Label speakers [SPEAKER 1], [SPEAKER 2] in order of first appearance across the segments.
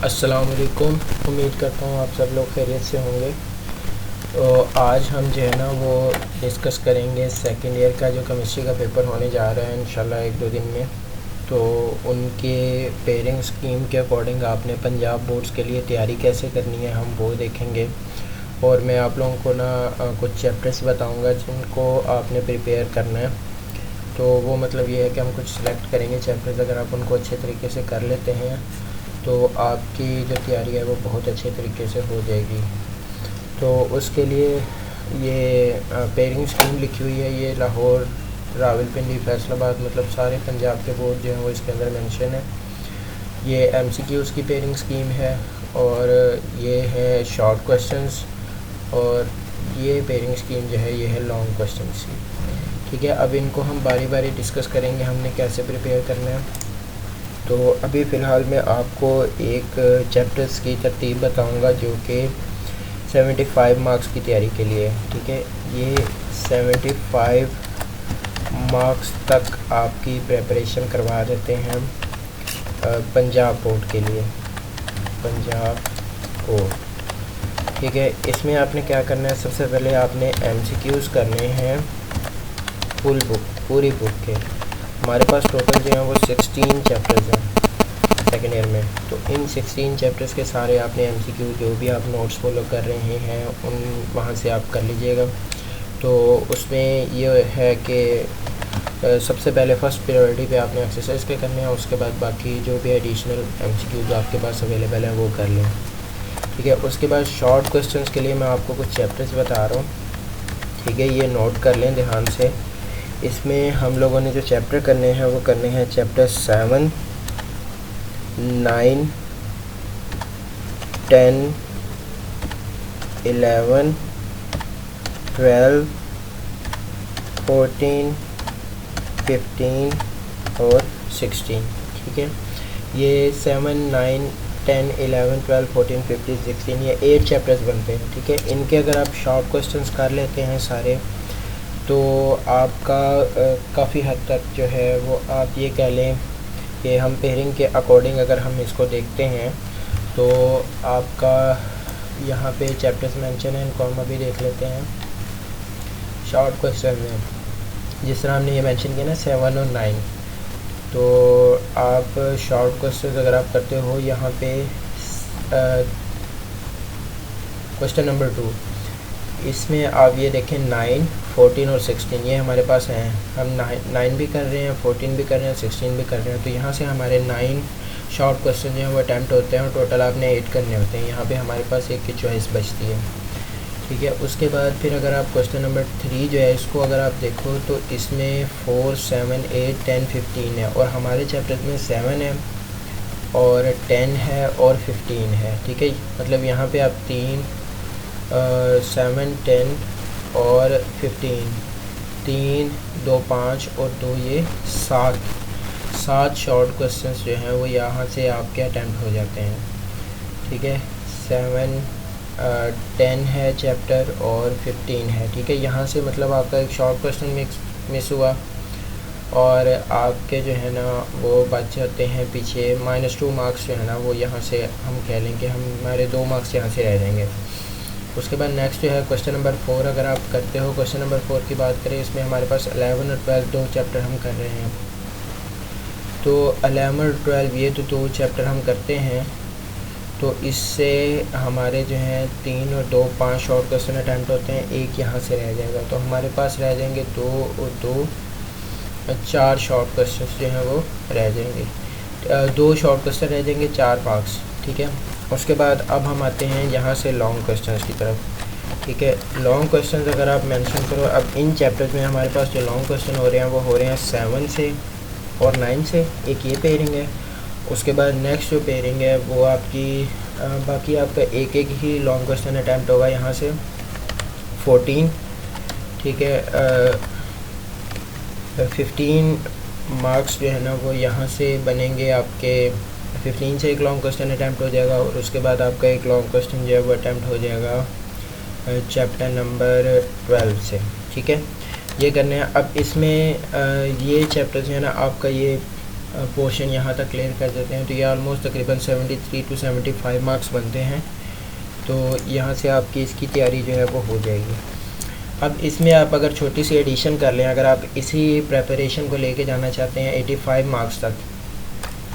[SPEAKER 1] अस्सलाम वालेकुम। उम्मीद करता हूँ आप सब लोग खैरियत से होंगे। तो आज हम जो है ना वो डिस्कस करेंगे सेकंड ईयर का जो केमिस्ट्री का पेपर होने जा रहा है इंशाल्लाह 1-2 दिन में। तो उनके पेयरिंग स्कीम के अकॉर्डिंग आपने पंजाब बोर्ड्स के लिए तैयारी कैसे करनी है हम वो देखेंगे। और मैं आप लोगों को ना कुछ चैप्टर्स बताऊँगा जिनको आपने प्रिपेयर करना है। तो वो मतलब ये है कि हम कुछ सिलेक्ट करेंगे चैप्टर्स, अगर आप उनको अच्छे तरीके से कर लेते हैं तो आपकी जो तैयारी है वो बहुत अच्छे तरीके से हो जाएगी। तो उसके लिए ये पेयरिंग स्कीम लिखी हुई है, ये लाहौर, रावलपिंडी, फैसलाबाद मतलब सारे पंजाब के बोर्ड जो हैं वो इसके अंदर मेंशन है। ये एमसीक्यूज़ की पेयरिंग स्कीम है और ये है शॉर्ट क्वेश्चंस, और ये पेयरिंग स्कीम जो है ये है लॉन्ग क्वेश्चंस की। ठीक है, अब इनको हम बारी बारी डिस्कस करेंगे हमने कैसे प्रिपेयर करना है। तो अभी फ़िलहाल मैं आपको एक चैप्टर्स की तरतीब बताऊंगा जो कि 75 मार्क्स की तैयारी के लिए। ठीक है, ये 75 मार्क्स तक आपकी प्रिपरेशन करवा देते हैं पंजाब बोर्ड के लिए, पंजाब बोर्ड। ठीक है, इसमें आपने क्या करना है, सबसे पहले आपने एमसीक्यूज़ करने हैं फुल बुक, पूरी बुक के। हमारे पास टोटल जो है वो 16 चैप्टर्स हैं सेकेंड ईयर में। तो इन 16 चैप्टर्स के सारे आपने एमसीक्यू जो भी आप नोट्स फॉलो कर रहे हैं उन वहाँ से आप कर लीजिएगा। तो उसमें ये है कि सबसे पहले फ़र्स्ट प्रायोरिटी पे आपने एक्सरसाइज के करने हैं, उसके बाद बाकी जो भी एडिशनल एमसीक्यूज आपके पास अवेलेबल हैं वो कर लें। ठीक है, उसके बाद शॉर्ट क्वेश्चंस के लिए मैं आपको कुछ चैप्टर्स बता रहा हूँ। ठीक है, ये नोट कर लें ध्यान से। इसमें हम लोगों ने जो चैप्टर करने हैं वो करने हैं चैप्टर 7, 9, 10, 11, 12, 14, 15 और 16। ठीक है, ये 7, 9, 10, 11, 12, 14, 15, 16 ये 8 चैप्टर्स बनते हैं। ठीक है, इनके अगर आप शॉर्ट क्वेश्चंस कर लेते हैं सारे तो आपका काफ़ी हद तक जो है वो आप ये कह लें कि हम पेयरिंग के अकॉर्डिंग अगर हम इसको देखते हैं तो आपका यहाँ पे चैप्टर्स मेंशन है, इनको हम अभी देख लेते हैं। शॉर्ट क्वेश्चन में जिस तरह हमने ये मेंशन किया ना 7 और 9, तो आप शॉर्ट क्वेश्चन अगर आप करते हो यहाँ पे क्वेश्चन नंबर 2, इसमें आप ये देखें 9, 14 और 16 ये हमारे पास हैं। हम 9 भी कर रहे हैं, 14 भी कर रहे हैं, 16 भी कर रहे हैं। तो यहाँ से हमारे 9 शॉर्ट क्वेश्चन जो हैं वो अटैम्प्ट होते हैं और टोटल आपने 8 करने होते हैं। यहाँ पे हमारे पास एक की चॉइस बचती है। ठीक है, उसके बाद फिर अगर आप क्वेश्चन नंबर 3 जो है इसको अगर आप देखो तो इसमें 4, 7, 8, 10, 15 है, और हमारे चैप्टर में 7 है और 10 है और 15 है। ठीक है, मतलब यहाँ पर आप 3, 7, 10 और 15, 3, 2, 5 और 2 ये 7 शॉर्ट क्वेश्चंस जो हैं वो यहाँ से आपके अटैम्प्ट हो जाते हैं। ठीक है, 7, 10 है चैप्टर और 15 है। ठीक है, यहाँ से मतलब आपका एक शॉर्ट क्वेश्चन मिस हुआ और आपके जो है ना वो बच जाते हैं पीछे -2 मार्क्स जो है ना वो यहाँ से हम कह लें कि हमारे 2 मार्क्स यहाँ से रह जाएंगे। उसके बाद नेक्स्ट जो है क्वेश्चन नंबर 4 अगर आप करते हो, क्वेश्चन नंबर 4 की बात करें, इसमें हमारे पास 11 और 12 2 चैप्टर हम कर रहे हैं। तो 11 और 12 ये तो 2 चैप्टर हम करते हैं, तो इससे हमारे जो हैं 3 और 2 5 शॉर्ट क्वेश्चन अटैम्प्ट होते हैं, एक यहाँ से रह जाएगा। तो हमारे पास रह जाएंगे 2 और 2 4 शॉर्ट क्वेश्चन जो हैं वो रह जाएंगे, 2 शॉर्ट क्वेश्चन रह जाएंगे, 4 मार्क्स। ठीक है, उसके बाद अब हम आते हैं यहाँ से लॉन्ग क्वेश्चंस की तरफ। ठीक है, लॉन्ग क्वेश्चंस अगर आप मेंशन करो, अब इन चैप्टर्स में हमारे पास जो लॉन्ग क्वेश्चन हो रहे हैं वो हो रहे हैं 7 से और 9 से, एक ये पेयरिंग है। उसके बाद नेक्स्ट जो पेयरिंग है वो आपकी बाकी आपका एक ही लॉन्ग क्वेश्चन अटैम्प्ट होगा यहाँ से 14। ठीक है, 15 मार्क्स जो है ना वो यहाँ से बनेंगे आपके, 15 से एक लॉन्ग क्वेश्चन अटैम्प्ट हो जाएगा और उसके बाद आपका एक लॉन्ग क्वेश्चन जो है वो अटैम्प्ट हो जाएगा चैप्टर नंबर 12 से। ठीक है, ये करने हैं। अब इसमें ये चैप्टर जो है ना आपका ये पोर्शन यहाँ तक क्लियर कर देते हैं तो ये ऑलमोस्ट तकरीबन 73 to 75 मार्क्स बनते हैं। तो यहाँ से आपकी इसकी तैयारी जो है वो हो जाएगी। अब इसमें आप अगर छोटी सी एडिशन कर लें, अगर आप इसी प्रेपरेशन को लेके जाना चाहते हैं 85 मार्क्स तक,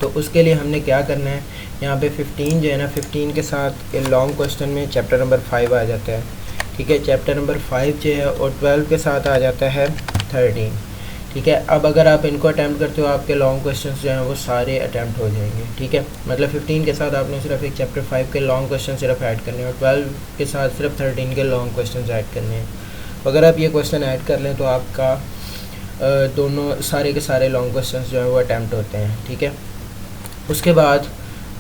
[SPEAKER 1] तो उसके लिए हमने क्या करना है, यहाँ पे 15 जो है ना, 15 के साथ लॉन्ग क्वेश्चन में चैप्टर नंबर 5 आ जाता है, ठीक है। चैप्टर नंबर 5 जो है और 12 के साथ आ जाता है 13, ठीक है। अब अगर आप इनको अटैम्प्ट करते हो, आपके लॉन्ग क्वेश्चन जो हैं वो सारे अटैम्प्ट हो जाएंगे, ठीक है। मतलब 15 के साथ आपने सिर्फ एक चैप्टर 5 के लॉन्ग क्वेश्चन सिर्फ ऐड करने हैं और 12 के साथ सिर्फ 13 के लॉन्ग क्वेश्चन ऐड करने हैं। अगर आप ये क्वेश्चन ऐड कर लें तो आपका दोनों सारे के सारे लॉन्ग क्वेश्चन जो हैं वो अटैम्प्ट होते हैं, ठीक है। उसके बाद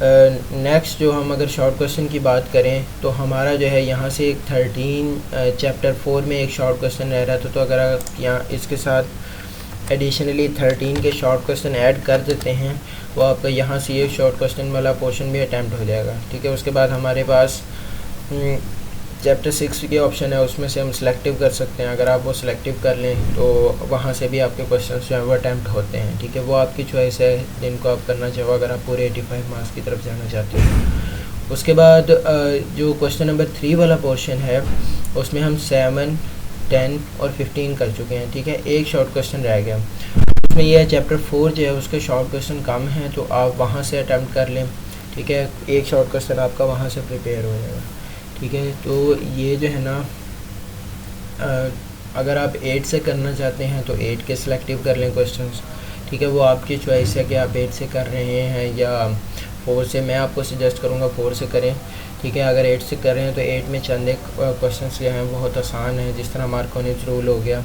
[SPEAKER 1] नेक्स्ट जो हम अगर शॉर्ट क्वेश्चन की बात करें तो हमारा जो है यहाँ से एक 13 चैप्टर 4 में एक शॉर्ट क्वेश्चन रह रहा था, तो अगर आप यहाँ इसके साथ एडिशनली 13 के शॉर्ट क्वेश्चन ऐड कर देते हैं तो आपका यहाँ से ये शॉर्ट क्वेश्चन वाला पोर्शन भी अटैम्प्ट हो जाएगा, ठीक है। उसके बाद हमारे पास चैप्टर 6 के ऑप्शन है, उसमें से हम सिलेक्टिव कर सकते हैं। अगर आप वो सिलेक्टिव कर लें तो वहाँ से भी आपके क्वेश्चन जो हैं वो अटैम्प्ट होते हैं, ठीक है। वो आपकी चॉइस है जिनको आप करना चाहो, अगर आप पूरे 85 मार्क्स की तरफ जाना चाहते हो। उसके बाद जो क्वेश्चन नंबर 3 वाला पोर्शन है उसमें हम 7, 10 और 15 कर चुके हैं, ठीक है। एक शॉर्ट क्वेश्चन रह गया, उसमें यह है चैप्टर 4 जो है उसके शॉर्ट क्वेश्चन कम हैं तो आप वहाँ से अटैम्प्ट कर लें, ठीक है। एक शॉर्ट क्वेश्चन आपका वहाँ से प्रिपेयर हो जाएगा, ठीक है। तो ये जो है ना, अगर आप 8 से करना चाहते हैं तो 8 के सिलेक्टिव कर लें क्वेश्चंस, ठीक है। वो आपकी चॉइस है कि आप 8 से कर रहे हैं या 4 से। मैं आपको सजेस्ट करूँगा 4 से करें, ठीक है। अगर 8 से कर रहे हैं तो 8 में चंद एक क्वेश्चंस जो हैं बहुत आसान है, जिस तरह मार्कोनिस रूल हो गया,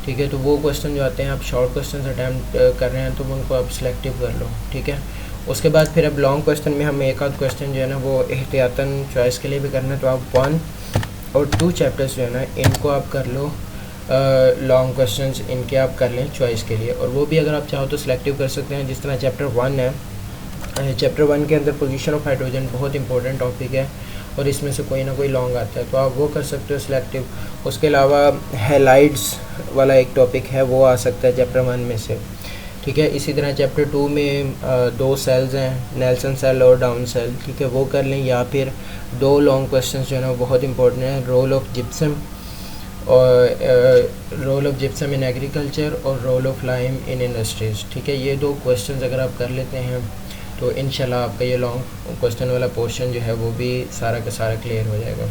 [SPEAKER 1] ठीक है। तो वो क्वेश्चन जो आते हैं आप शॉर्ट क्वेश्चन अटैम्प्ट कर रहे हैं तो उनको आप सिलेक्टिव कर लो, ठीक है। उसके बाद फिर अब लॉन्ग क्वेश्चन में हम एक आध क्वेश्चन जो है ना वो एहतियातन चॉइस के लिए भी करना है, तो आप 1 और 2 चैप्टर्स जो है ना इनको आप कर लो लॉन्ग क्वेश्चंस, इनके आप कर लें चॉइस के लिए। और वो भी अगर आप चाहो तो सिलेक्टिव कर सकते हैं, जिस तरह चैप्टर 1 है। चैप्टर 1 के अंदर पोजीशन ऑफ हाइड्रोजन बहुत इंपॉर्टेंट टॉपिक है और इसमें से कोई ना कोई लॉन्ग आता है तो आप वो कर सकते हो सिलेक्टिव। उसके अलावा हैलाइड्स वाला एक टॉपिक है, वो आ सकता है चैप्टर 1 में से, ठीक है। इसी तरह चैप्टर 2 में 2 सेल्स हैं, नेल्सन सेल और डाउन सेल, ठीक है, वो कर लें। या फिर 2 लॉन्ग क्वेश्चंस जो है ना बहुत इंपॉर्टेंट है, रोल ऑफ जिप्सम और role of gypsum in agriculture और role of lime in industries, ठीक है। ये 2 क्वेश्चंस अगर आप कर लेते हैं तो इंशाल्लाह आपका ये लॉन्ग क्वेश्चन वाला पोर्शन जो है वो भी सारा का सारा क्लियर हो जाएगा।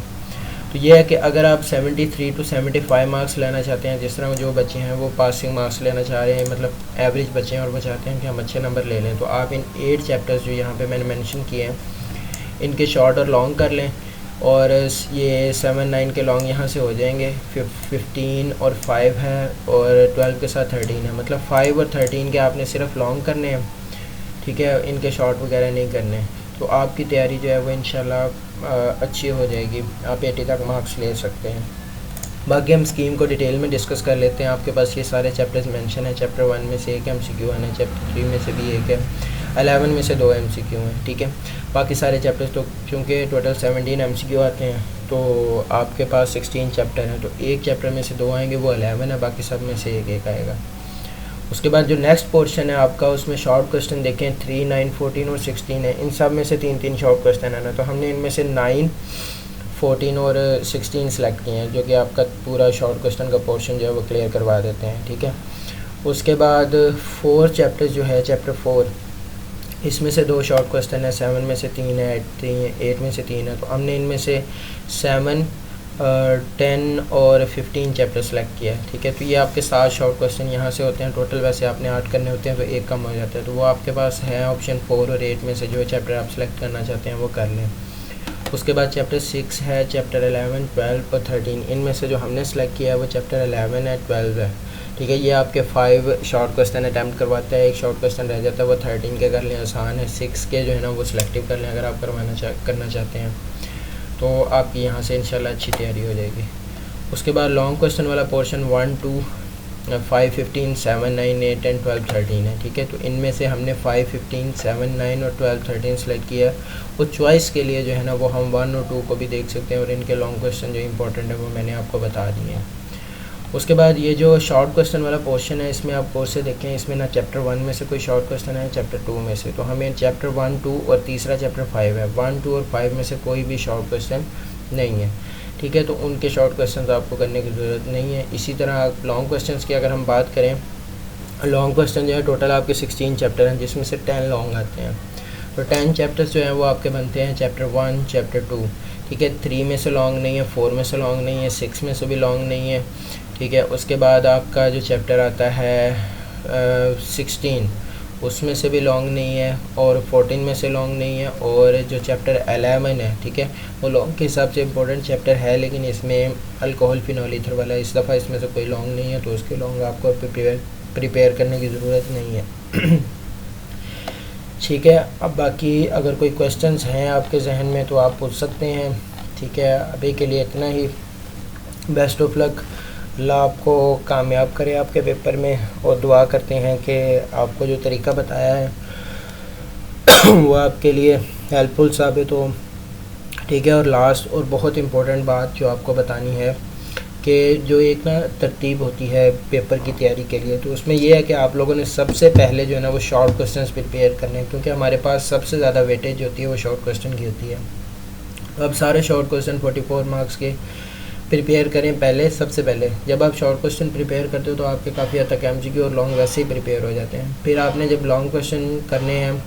[SPEAKER 1] तो ये है कि अगर आप 73 to 75 मार्क्स लेना चाहते हैं, जिस तरह जो बच्चे हैं वो पासिंग मार्क्स लेना चाह रहे हैं, मतलब एवरेज बच्चे हैं और वो चाहते हैं कि हम अच्छे नंबर ले लें, तो आप इन 8 चैप्टर्स जो यहाँ पे मैंने मेंशन किए हैं इनके शॉर्ट और लॉन्ग कर लें। और ये 7, 9 के लॉन्ग यहाँ से हो जाएंगे, 15 और 5 है और 12 के साथ 13 है, मतलब 5 और 13 के आपने सिर्फ लॉन्ग करने हैं, ठीक है। इनके शॉर्ट वगैरह नहीं करने, तो आपकी तैयारी जो है वो इंशाल्लाह अच्छी हो जाएगी, आप 80 तक मार्क्स ले सकते हैं। बाकी हम स्कीम को डिटेल में डिस्कस कर लेते हैं। आपके पास ये सारे चैप्टर्स मेंशन है, चैप्टर 1 में से एक MCQ आना है, चैप्टर 3 में से भी एक है, 11 में से 2 MCQ हैं, ठीक है। बाकी सारे चैप्टर्स तो क्योंकि टोटल 17 MCQ आते हैं तो आपके पास 16 चैप्टर हैं, तो एक चैप्टर में से 2 आएंगे, वो 11 है, बाकी सब में से एक आएगा। उसके बाद जो नेक्स्ट पोर्शन है आपका, उसमें शॉर्ट क्वेश्चन देखें 3, 9, 14 और 16 है। इन सब में से 3-3 शॉर्ट क्वेश्चन है ना, तो हमने इनमें से 9, 14 और 16 सेलेक्ट किए हैं, जो कि आपका पूरा शॉर्ट क्वेश्चन का पोर्शन जो है वो क्लियर करवा देते हैं, ठीक है। उसके बाद 4 चैप्टर जो है, चैप्टर 4 इसमें से 2 शॉर्ट क्वेश्चन है, 7 में से 3 है, 8 में से 3 है, तो हमने इनमें से 7, 10 और 15 चैप्टर सेलेक्ट किया है, ठीक है। तो ये आपके 7 शॉर्ट क्वेश्चन यहाँ से होते हैं, टोटल वैसे आपने 8 करने होते हैं तो एक कम हो जाता है, तो वो आपके पास है ऑप्शन 4 और 8 में से जो चैप्टर आप सेलेक्ट करना चाहते हैं वो कर लें। उसके बाद चैप्टर 6 है, चैप्टर 11, 12 और 13, इनमें से जो हमने सेलेक्ट किया है वो चैप्टर 11 है, 12 है, ठीक है। ये आपके 5 शॉर्ट क्वेश्चन अटैम्प्ट करवाता है, एक शॉर्ट क्वेश्चन रह जाता है, वो 13 के कर लें, आसान है। 6 के जो है ना वो सिलेक्टिव कर लें अगर आप करना चाहते हैं, तो आपकी यहाँ से इंशाल्लाह अच्छी तैयारी हो जाएगी। उसके बाद लॉन्ग क्वेश्चन वाला पोर्शन 1, 2, 5, 15, 7, 9, 8, 10, 12, 13 है, ठीक है। तो इनमें से हमने 5, 15, 7, 9 और 12, 13 सेलेक्ट किया है। वो चॉइस के लिए जो है ना वो हम 1 और 2 को भी देख सकते हैं और इनके लॉन्ग क्वेश्चन जो इंपॉर्टेंट है वो मैंने आपको बता दिए हैं। उसके बाद ये जो शॉर्ट क्वेश्चन वाला पोर्शन है, इसमें आप गौर से देखें, इसमें ना चैप्टर 1 में से कोई शॉर्ट क्वेश्चन है, चैप्टर 2 में से। तो हमें चैप्टर 1, 2 और तीसरा चैप्टर 5 है, 1, 2 और 5 में से कोई भी शॉर्ट क्वेश्चन नहीं है, ठीक है। तो उनके शॉर्ट क्वेश्चन आपको करने की ज़रूरत नहीं है। इसी तरह लॉन्ग क्वेश्चन की अगर हम बात करें, लॉन्ग क्वेश्चन जो है टोटल आपके 16 चैप्टर हैं, जिसमें से 10 लॉन्ग आते हैं। तो 10 चैप्टर्स जो हैं वो आपके बनते हैं चैप्टर 1, चैप्टर 2, ठीक है। 3 में से लॉन्ग नहीं है, 4 में से लॉन्ग नहीं है, 6 में से भी लॉन्ग नहीं है, ठीक है। उसके बाद आपका जो चैप्टर आता है 16, उसमें से भी लॉन्ग नहीं है, और 14 में से लॉन्ग नहीं है, और जो चैप्टर 11 है, ठीक है, वो लॉन्ग के हिसाब से इंपॉर्टेंट चैप्टर है, लेकिन इसमें अल्कोहल फिनॉल ईथर वाला इस दफ़ा इसमें से कोई लॉन्ग नहीं है, तो उसके लॉन्ग आपको प्रिपेयर करने की ज़रूरत नहीं है। ठीक है। अब बाकी अगर कोई क्वेश्चंस हैं आपके जहन में तो आप पूछ सकते हैं, ठीक है। अभी के लिए इतना ही। बेस्ट ऑफ लक, अल्लाह आपको कामयाब करे आपके पेपर में, और दुआ करते हैं कि आपको जो तरीका बताया है वो आपके लिए हेल्पफुल साबित हो, ठीक है। और लास्ट और बहुत इम्पोर्टेंट बात जो आपको बतानी है कि जो एक ना तरतीब होती है पेपर की तैयारी के लिए, तो उसमें यह है कि आप लोगों ने सबसे पहले जो है ना वो शॉर्ट क्वेश्चंस प्रिपेयर करने हैं, क्योंकि हमारे पास सबसे ज़्यादा वेटेज होती है वो शॉर्ट क्वेश्चन की होती है। अब सारे शॉर्ट क्वेश्चन 44 मार्क्स के प्रिपेयर करें पहले, सबसे पहले। जब आप शॉर्ट क्वेश्चन प्रिपेयर करते हो तो आपके काफ़ी हद तक MCQ और लॉन्ग वैसे ही प्रिपेयर हो जाते हैं। फिर आपने जब लॉन्ग क्वेश्चन करने हैं,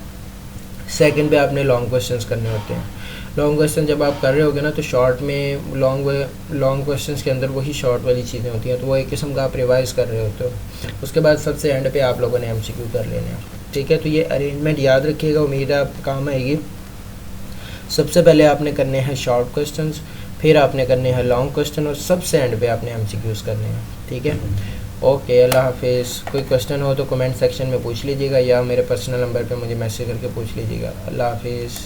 [SPEAKER 1] सेकंड पे आपने लॉन्ग क्वेश्चंस करने होते हैं। लॉन्ग क्वेश्चन जब आप कर रहे होगे ना, तो शॉर्ट में लॉन्ग क्वेश्चंस के अंदर वही शॉर्ट वाली चीज़ें होती हैं, तो वो एक किस्म का आप रिवाइज कर रहे होते हो। उसके बाद सबसे एंड पे आप लोगों ने MCQ कर लेने हैं, ठीक है। तो ये अरेंजमेंट याद रखिएगा, उम्मीद है आपको काम आएगी। सबसे पहले आपने करने हैं शॉर्ट क्वेश्चंस, फिर आपने करने हैं लॉन्ग क्वेश्चन, और सबसे एंड पे आपने MCQs करने हैं, ठीक है। ओके, अल्लाह हाफिज़। कोई क्वेश्चन हो तो कमेंट सेक्शन में पूछ लीजिएगा, या मेरे पर्सनल नंबर पे मुझे मैसेज करके पूछ लीजिएगा। अल्लाह हाफिज़।